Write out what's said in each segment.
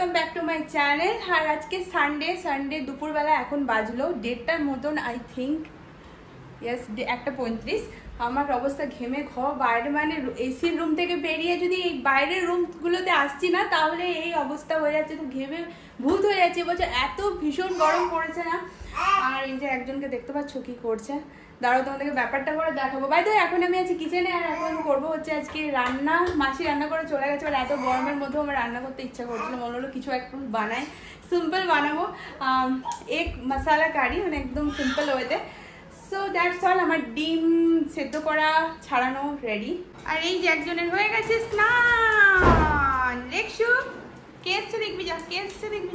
Welcome back to my channel. আর আজকে Sunday দুপুরবেলা এখন বাজলো 1:30টার মতন আই থিঙ্ক, ইয়েস 1:35। আমার অবস্থা ঘেমে বাইরে, মানে এসির রুম থেকে বেরিয়ে যদি এই বাইরের রুমগুলোতে আসছি না তাহলে এই অবস্থা হয়ে যাচ্ছে, তো ঘেমে ভূত হয়ে যাচ্ছে। বলছে এত ভীষণ গরম পড়েছে না। আর এই যে একজনকে দেখতে পাচ্ছ কি করছে, দাঁড়াও তোমাদেরকে ব্যাপারটা করে দেখাবো। বাই দ্য ওয়ে, এখন আমি আছি কিচেনে, আর এখন করবো হচ্ছে আজকে রান্না। মাসি রান্না করে চলে গেছে, আর এত গরমের মধ্যেও আমার রান্না করতে ইচ্ছা করছিল, মনে হলো কিছু একটু বানাই, সিম্পল বানাবো। এক মশালা কারি, মানে একদম সিম্পল ওয়েতে। So that's all. আমার ডিম সেদ্ধ করা ছাড়ানো রেডি। আর এই যে একজনের হয়ে গেছে স্নান। দেখছো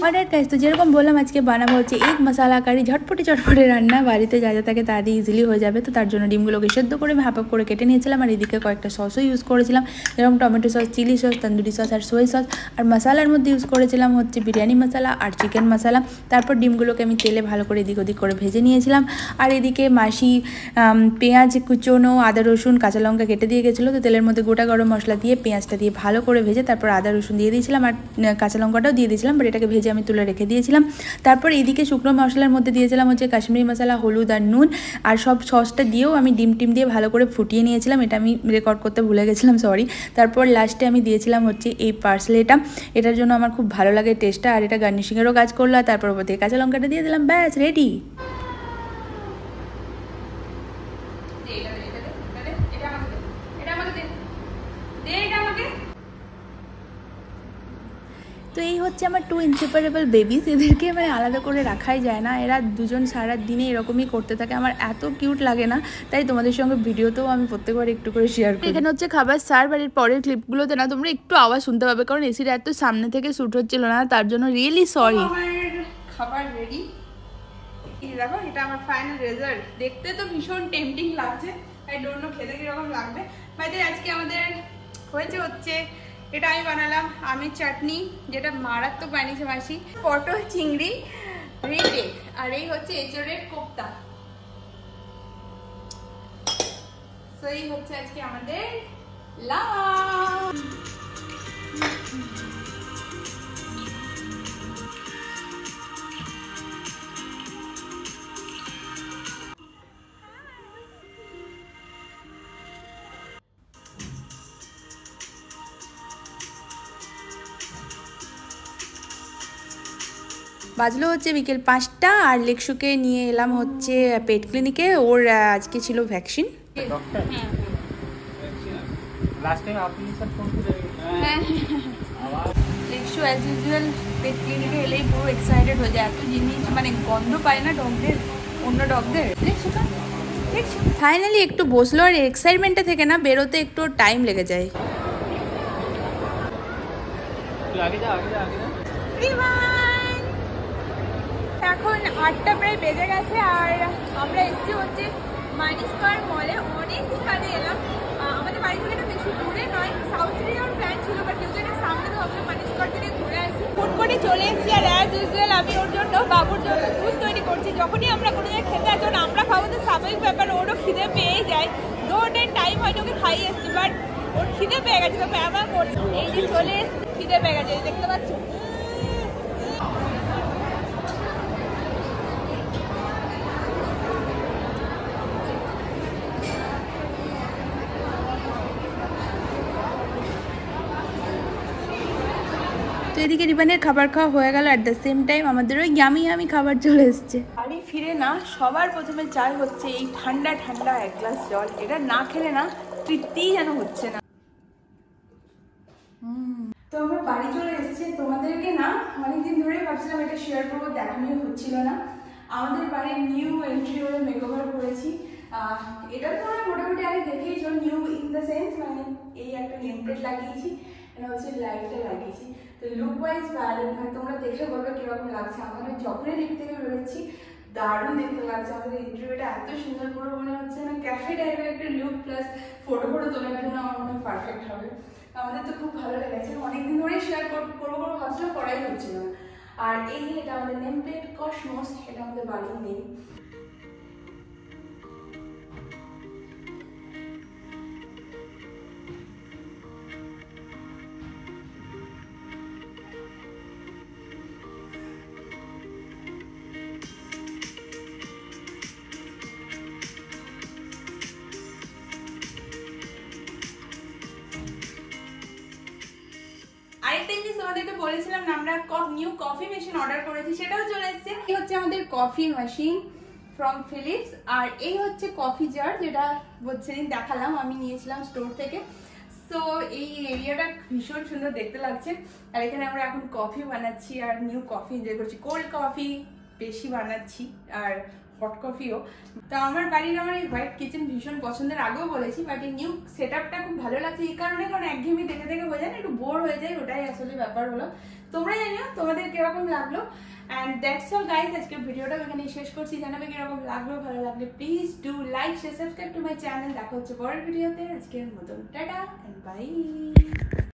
অর্ডার গাইস, তো যেরকম বললাম আজকে বানাবো হচ্ছে এক মশালা কারি, ঝটপটে রান্না, বাড়িতে যা যা থাকে তা দিয়ে ইজিলি হয়ে যাবে। তো তার জন্য ডিমগুলোকে সেদ্ধ করে হাফ হাফ করে কেটে নিয়েছিলাম, আর এদিকে কয়েকটা সসও ইউজ করেছিলাম, যেরকম tomato sauce, chilli sauce, tandoori sauce আর সোয়া সস। আর মশালার মধ্যে ইউজ করেছিলাম হচ্ছে বিরিয়ানি মশলা আর চিকেন মশলা। তারপর ডিমগুলোকে আমি তেলে ভালো করে এদিক ওদিক করে ভেজে নিয়েছিলাম। আর এদিকে মাসি পেঁয়াজ কুচোনো, আদা রসুন কাঁচা লঙ্কা কেটে দিয়ে গেছিলো, তো তেলের মধ্যে গোটা গরম মশলা দিয়ে পেঁয়াজটা দিয়ে ভালো করে ভেজে তারপর আদা রসুন দিয়ে দিয়েছিলাম, আর কাঁচা লঙ্কাটাও দিয়ে দিয়েছিলাম, বাট এটাকে ভেজে আমি তুলে রেখে দিয়েছিলাম। তারপর এইদিকে শুকনো মশলার মধ্যে দিয়েছিলাম হচ্ছে কাশ্মীরি মশলা, হলুদ আর নুন, আর সব সসটা দিয়েও আমি ডিম দিয়ে ভালো করে ফুটিয়ে নিয়েছিলাম। এটা আমি রেকর্ড করতে ভুলে গেছিলাম, সরি। তারপর লাস্টে আমি দিয়েছিলাম হচ্ছে এই পার্সলেটা, এটার জন্য আমার খুব ভালো লাগে টেস্টটা, আর এটা গার্নিশিংয়েরও কাজ করলো। আর তারপর ওপর থেকে কাঁচা লঙ্কাটা দিয়ে দিলাম, ব্যাস রেডি। তো এই হচ্ছে আমার টু ইনসেপারেবল বেবিস। এদেরকে মানে আলাদা করে রাখাই যায় না, এরা দুজন সারা দিনে এরকমই করতে থাকে, আমার এত কিউট লাগে না, তাই তোমাদের সঙ্গে ভিডিওতেও আমি প্রত্যেকবার একটু করে শেয়ার করি। এখানে হচ্ছে খাবার সার্ভ, আর এর পরের ক্লিপগুলোতে না তোমরা একটু আওয়াজ শুনতে পাবে, কারণ এসিটা এত সামনে থেকে শ্যুট হচ্ছিল না, তার জন্য রিয়েলি সরি। খাবার রেডি, দেখো এটা আমার ফাইনাল রেজাল্ট। দেখতে তো ভীষণ টেম্পটিং লাগছে, আই ডোন্ট নো খেতে কিরকম লাগবে। বাইরে আজকে আমাদের হচ্ছে এটা আমি বানালাম আমের চাটনি, যেটা মারাত্মক বানিয়েছে মাসি, পটল চিংড়ি রিটেক, আর এই হচ্ছে এঁচড়ের কোপ্তা। সো এই হচ্ছে আজকে আমাদের লাঞ্চ। বাজলো হচ্ছে বিকেল 5টা, আর লেকশুকে নিয়ে এলাম হচ্ছে পেট ক্লিনিকে, ওর আজকে ছিল ভ্যাকসিন। লেকশু অ্যাজ ইউজুয়াল পেট ক্লিনিকে এলেই পুরো এক্সাইটেড হয়ে যায়, এত জিনিস মানে গন্ধ পায় না ডগদের, অন্য ডগদের। ফাইনালি একটু বসলো, আর এক্সাইটমেন্টটা থেকে না বেরোতে একটু টাইম লেগে যায়। এখন 8টা প্রায় বেজে গেছে, আর আমরা এসেছি হচ্ছে মাইনি স্কোয়ার মলে। অনেকদিন বাদে এলাম, আমাদের বাড়ি থেকে এটা বেশি দূরে নয়, সাউথ সিটির প্ল্যান ছিল, বাট যেহেতু এটা সামনে তো ভাবলাম মাইনি স্কোয়ার থেকে ঘুরে আসি। ফুড কোর্টে চলে এসেছি, আর অ্যাজ ইউজুয়াল আমি ওর জন্য, বাবুর জন্য দুধ তৈরি করছি। যখনই আমরা কোনো জায়গায় খেতে আসি, আমরা খাবো তো স্বাভাবিক ব্যাপার, ওরও খিদে পেয়ে যায়। দোটার টাইম হয়তো ওকে খাইয়ে এসছি, বাট ওর খিদে পেয়ে গেছে, তো ব্যাপার করছে। এই যে চলে এসেছি, খিদে পেয়ে গেছে, দেখতে পাচ্ছ। তো এদিকে রিবানের খাবার খাওয়া হয়ে গেল, অ্যাট দ্য সেম টাইম আমাদেরও ইয়ামি খাবার চলে এসছে। বাড়ি ফিরে না সবার প্রথমে চাই হচ্ছে এই ঠান্ডা এক গ্লাস জল, এটা না খেলে না তৃপ্তিই যেন হচ্ছে না। তো আমরা বাড়ি চলে এসেছি, তোমাদেরকে না অনেকদিন ধরে ভাবছিলাম এটা শেয়ার করবো, দেখানোই হচ্ছিল না। আমাদের বাড়ির নিউ এন্ট্রি হলে মেকওভার করেছি। এটা তো আমরা মোটামুটি আগে দেখেইছো, নিউ ইন দ্য সেন্স মানে এই একটা নেম প্লেট লাগিয়েছি, এটা হচ্ছে লাইটটা লাগিয়েছি। তো লুক ওয়াইজ ভ্যালিড, মানে তোমরা দেখে বলবে কিরকম লাগছে। আমরা যখনই লিফট থেকে বেরোচ্ছি দারুণ দেখতে লাগছে, আমাদের ইন্টারভিউটা এত সুন্দর, পুরো মনে হচ্ছে না ক্যাফে টাইপের একটা লুক, প্লাস ফটো তোলার জন্য আমার মনে হয় পারফেক্ট হবে। আমাদের তো খুব ভালো লেগেছে, অনেকদিন ধরেই শেয়ার করবো ভাবছিলাম, করাই হচ্ছিল না। আর এই এটা আমাদের নেম প্লেট কসমোস, এটা আমাদের বাড়ির নেম। বলেছিলাম না আমরা নিউ কফি মেশিন অর্ডার করেছি, সেটাও চলে এসেছে। এই হচ্ছে আমাদের কফি মেশিন ফ্রম ফিলিপস, আর এই হচ্ছে কফি জার, যেটা সেদিন দেখালাম আমি নিয়েছিলাম স্টোর থেকে। সো এই এরিয়াটা ভীষণ সুন্দর দেখতে লাগছে, আর এখানে আমরা এখন কফি বানাচ্ছি আর নিউ কফি এনজয় করছি। কোল্ড কফি বেশি বানাচ্ছি আর হট কফিও। তো আমার বাড়ির আমার এই হোয়াইট কিচেন ভীষণ পছন্দের, আগেও বলেছি, বাট এই নিউ সেট আপটা খুব ভালো লাগছে এই কারণে, কারণ একঘেয়েমি দেখে দেখে বোঝা না, একটু বোর হয়ে যায়, ওটাই আসলে ব্যাপার হলো। তোমরা জানিও তোমাদের কিরকম লাগলো। অ্যান্ড দ্যাটস অল গাইস, আজকের ভিডিওটা এখানে শেষ করছি। জানাবে কিরকম লাগলো, ভালো লাগলে please do like share subscribe to my channel. দেখা হচ্ছে পরের ভিডিওতে, আজকের মতন টাটা এন্ড বাই।